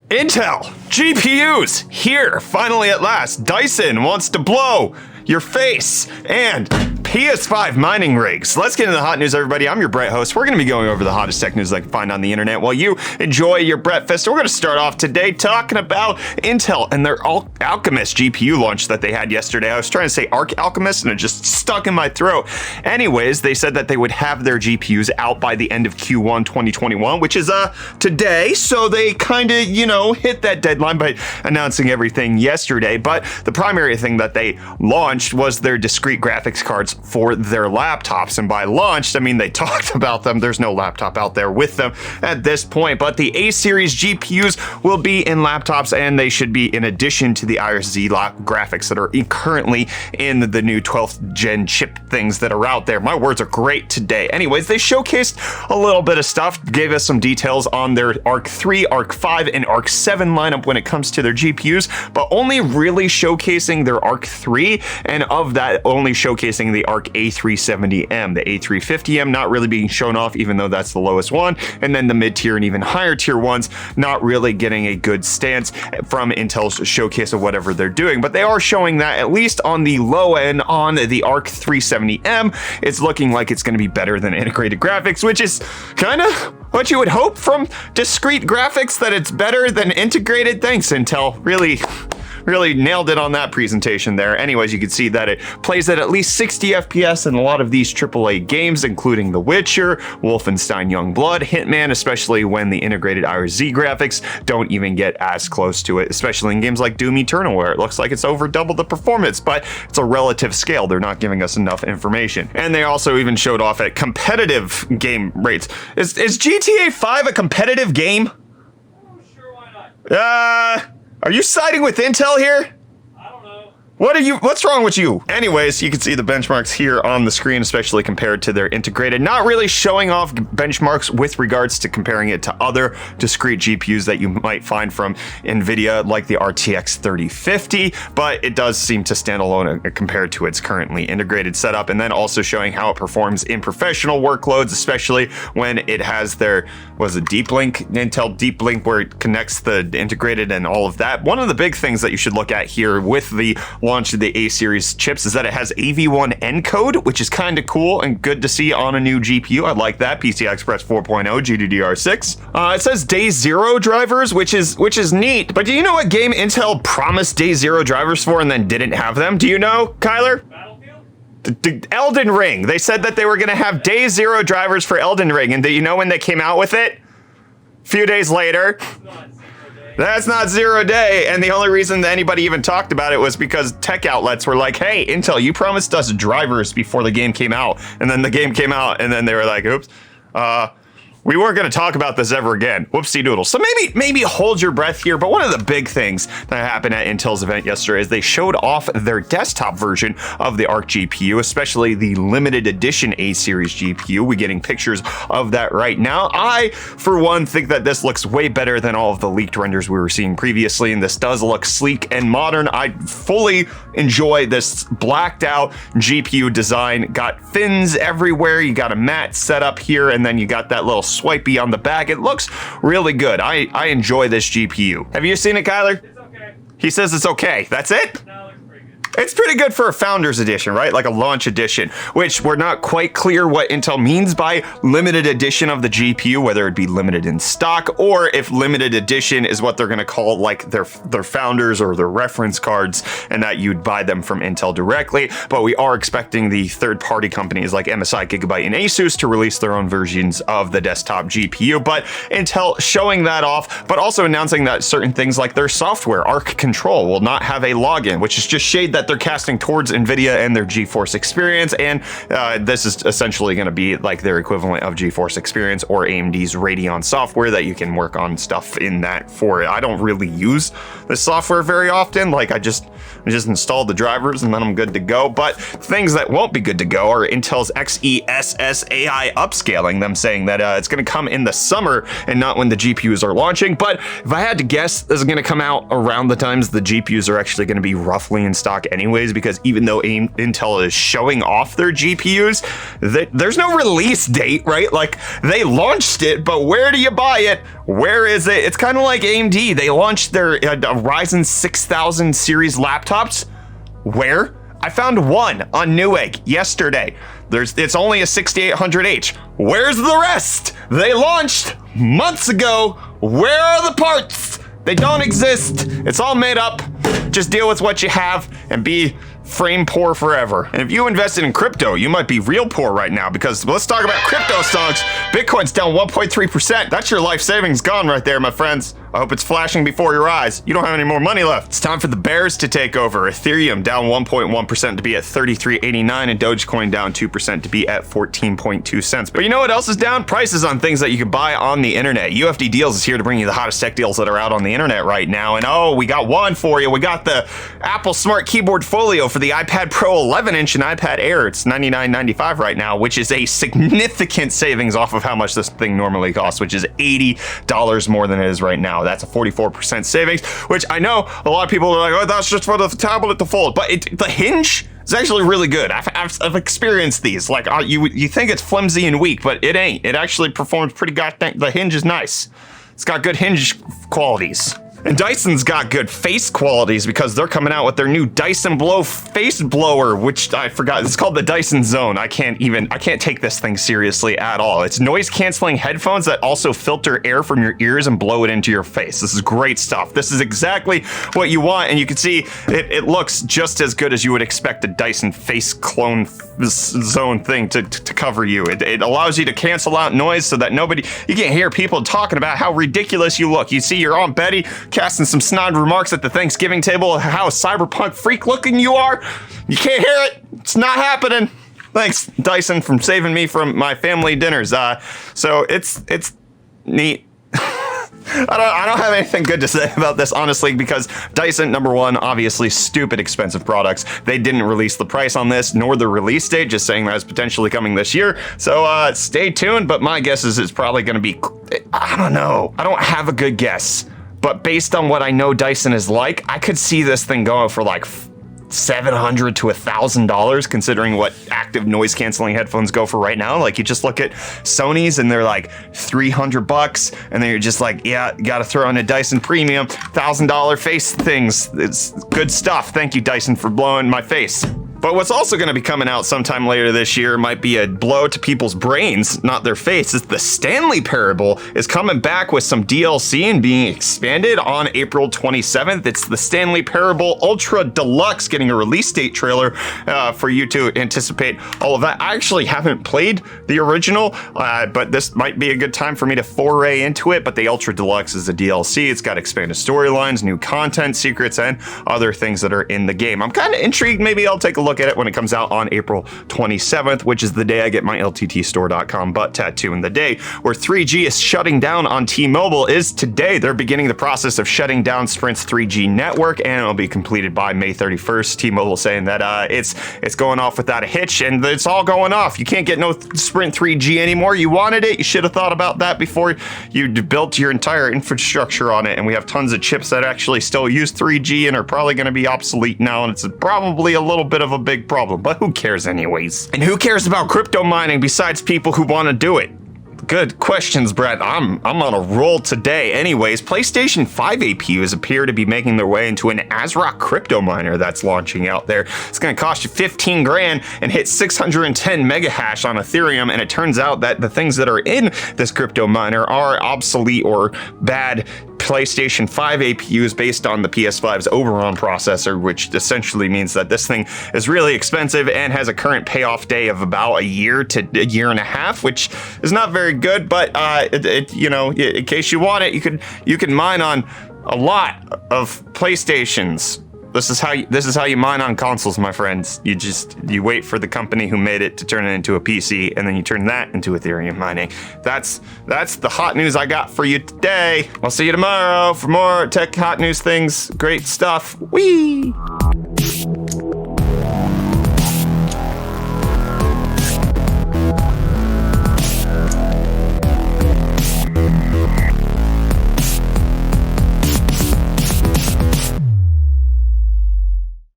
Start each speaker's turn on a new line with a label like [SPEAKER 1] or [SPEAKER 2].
[SPEAKER 1] Intel GPUs here finally at last. Dyson wants to blow your face, and PS5 mining rigs. Let's get into the hot news, everybody. I'm your Brett host. We're going to be going over the hottest tech news I can find on the internet while you enjoy your breakfast. We're going to start off today talking about Intel and their Alchemist GPU launch that they had yesterday. I was trying to say Arc Alchemist and it just stuck in my throat. Anyways, they said that they would have their GPUs out by the end of Q1 2021, which is today. So they kind of, hit that deadline by announcing everything yesterday. But the primary thing that they launched was their discrete graphics cards for their laptops. And by launched, I mean they talked about them. There's no laptop out there with them at this point, but the A-series GPUs will be in laptops, and they should be in addition to the Iris Z graphics that are currently in the new 12th gen chip things that are out there. My words are great today. Anyways, they showcased a little bit of stuff, gave us some details on their Arc 3, Arc 5, and Arc 7 lineup when it comes to their GPUs, but only really showcasing their Arc 3, and of that, only showcasing the Arc A370M. The A350M not really being shown off, even though that's the lowest one, and then the mid-tier and even higher tier ones not really getting a good stance from Intel's showcase of whatever they're doing. But they are showing that at least on the low end, on the Arc 370M, it's looking like it's going to be better than integrated graphics, which is kind of what you would hope from discrete graphics, that it's better than integrated. Thanks, Intel. Really nailed it on that presentation there. Anyways, you can see that it plays at least 60 FPS in a lot of these AAA games, including The Witcher, Wolfenstein Youngblood, Hitman, especially when the integrated Iris Z graphics don't even get as close to it, especially in games like Doom Eternal, where it looks like it's over double the performance, but it's a relative scale. They're not giving us enough information. And they also even showed off at competitive game rates. Is GTA 5 a competitive game?
[SPEAKER 2] Oh, sure, why not?
[SPEAKER 1] Are you siding with Intel here?
[SPEAKER 2] I don't know.
[SPEAKER 1] What's wrong with you? Anyways, you can see the benchmarks here on the screen, especially compared to their integrated. Not really showing off benchmarks with regards to comparing it to other discrete GPUs that you might find from NVIDIA, like the RTX 3050, but it does seem to stand alone compared to its currently integrated setup, and then also showing how it performs in professional workloads, especially when it has their, Deep Link, Intel Deep Link, where it connects the integrated and all of that. One of the big things that you should look at here with the launch of the A-series chips is that it has AV1 encode, which is kind of cool and good to see on a new GPU. I like that. PCI Express 4.0, GDDR6. It says Day Zero drivers, which is neat. But do you know what game Intel promised Day Zero drivers for and then didn't have them? Do you know, Kyler?
[SPEAKER 2] Battlefield?
[SPEAKER 1] Elden Ring. They said that they were going to have Day Zero drivers for Elden Ring, and do you know when they came out with it? A few days later. That's not 0 day, and the only reason that anybody even talked about it was because tech outlets were like, hey, Intel, you promised us drivers before the game came out, and then the game came out, and then they were like, oops, we weren't going to talk about this ever again. Whoopsie doodles. So maybe hold your breath here. But one of the big things that happened at Intel's event yesterday is they showed off their desktop version of the Arc GPU, especially the limited edition A-series GPU. We're getting pictures of that right now. I, for one, think that this looks way better than all of the leaked renders we were seeing previously, and this does look sleek and modern. I fully enjoy this blacked out GPU design. Got fins everywhere. You got a matte setup here, and then you got that little swipey on the back. It looks really good. I enjoy this GPU. Have you seen it, Kyler?
[SPEAKER 2] It's okay.
[SPEAKER 1] He says it's okay. That's it?
[SPEAKER 2] No, it looks pretty good.
[SPEAKER 1] It's pretty good for a Founders Edition, right? Like a launch edition, which we're not quite clear what Intel means by limited edition of the GPU, whether it be limited in stock or if limited edition is what they're going to call like their Founders or their reference cards, and that you'd buy them from Intel directly. But we are expecting the third-party companies like MSI, Gigabyte, and Asus to release their own versions of the desktop GPU. But Intel showing that off, but also announcing that certain things like their software, Arc Control, will not have a login, which is just shade that they're casting towards NVIDIA and their GeForce Experience, and this is essentially going to be like their equivalent of GeForce Experience or AMD's Radeon software that you can work on stuff in that for it. I don't really use this software very often. Like I just install the drivers and then I'm good to go. But things that won't be good to go are Intel's XeSS AI upscaling, them saying that it's going to come in the summer and not when the GPUs are launching. But if I had to guess, this is going to come out around the times the GPUs are actually going to be roughly in stock anyways, because even though Intel is showing off their GPUs, there's no release date, right? Like, they launched it, but where do you buy it? Where is it? It's kind of like AMD. They launched their Ryzen 6000 series laptops. Where? I found one on Newegg yesterday. It's only a 6800H. Where's the rest? They launched months ago. Where are the parts? They don't exist. It's all made up. Just deal with what you have and be frame poor forever. And if you invested in crypto, you might be real poor right now, because let's talk about Cryptostonks. Bitcoin's down 1.3%. That's your life savings gone right there, my friends. I hope it's flashing before your eyes. You don't have any more money left. It's time for the bears to take over. Ethereum down 1.1% to be at 33.89, and Dogecoin down 2% to be at 14.2 cents. But you know what else is down? Prices on things that you can buy on the internet. UFD Deals is here to bring you the hottest tech deals that are out on the internet right now. And oh, we got one for you. We got the Apple Smart Keyboard Folio for the iPad Pro 11-inch and iPad Air. It's $99.95 right now, which is a significant savings off of how much this thing normally costs, which is $80 more than it is right now. That's a 44% savings, which I know a lot of people are like, oh, that's just for the tablet to fold. But the hinge is actually really good. I've experienced these. Like, you think it's flimsy and weak, but it ain't. It actually performs pretty goddamn. The hinge is nice. It's got good hinge qualities. And Dyson's got good face qualities because they're coming out with their new Dyson Blow face blower, which I forgot. It's called the Dyson Zone. I can't take this thing seriously at all. It's noise canceling headphones that also filter air from your ears and blow it into your face. This is great stuff. This is exactly what you want. And you can see it looks just as good as you would expect a Dyson face clone zone thing to cover you. It allows you to cancel out noise so that you can't hear people talking about how ridiculous you look. You see your Aunt Betty casting some snide remarks at the Thanksgiving table, how cyberpunk freak looking you are. You can't hear it. It's not happening. Thanks, Dyson, for saving me from my family dinners. So it's neat. I don't have anything good to say about this, honestly, because Dyson, number one, obviously stupid expensive products. They didn't release the price on this, nor the release date, just saying that it's potentially coming this year. So stay tuned, but my guess is it's probably going to be, I don't know. I don't have a good guess, but based on what I know Dyson is like, I could see this thing going for like $700 to $1,000, considering what active noise canceling headphones go for right now. Like, you just look at Sony's and they're like $300, and then you're just like, yeah, you gotta throw in a Dyson Premium $1,000 face things. It's good stuff. Thank you, Dyson, for blowing my face. But what's also going to be coming out sometime later this year might be a blow to people's brains, not their face. It's the Stanley Parable is coming back with some DLC and being expanded on April 27th. It's the Stanley Parable Ultra Deluxe, getting a release date trailer for you to anticipate all of that. I actually haven't played the original, but this might be a good time for me to foray into it. But the Ultra Deluxe is a DLC. It's got expanded storylines, new content, secrets, and other things that are in the game. I'm kind of intrigued. Maybe I'll take a look at it when it comes out on April 27th, which is the day I get my LTTstore.com butt tattoo. And the day where 3G is shutting down on T-Mobile is today. They're beginning the process of shutting down Sprint's 3G network, and it'll be completed by May 31st. T-Mobile saying that it's going off without a hitch, and it's all going off. You can't get no Sprint 3G anymore. You wanted it. You should have thought about that before you built your entire infrastructure on it. And we have tons of chips that actually still use 3G and are probably going to be obsolete now, and it's probably a little bit of a big problem, but who cares anyways? And who cares about crypto mining besides people who want to do it? Good questions, Brett. I'm on a roll today. Anyways, PlayStation 5 APUs appear to be making their way into an ASRock crypto miner that's launching out there. It's going to cost you 15 grand and hit 610 mega hash on Ethereum. And it turns out that the things that are in this crypto miner are obsolete or bad PlayStation 5 APUs based on the PS5's Oberon processor, which essentially means that this thing is really expensive and has a current payoff day of about a year to a year and a half, which is not very good. But you know, in case you want it, you can mine on a lot of PlayStations. This is how you mine on consoles, my friends. You wait for the company who made it to turn it into a PC, and then you turn that into Ethereum mining. That's the hot news I got for you today. I'll see you tomorrow for more tech hot news things. Great stuff. Whee!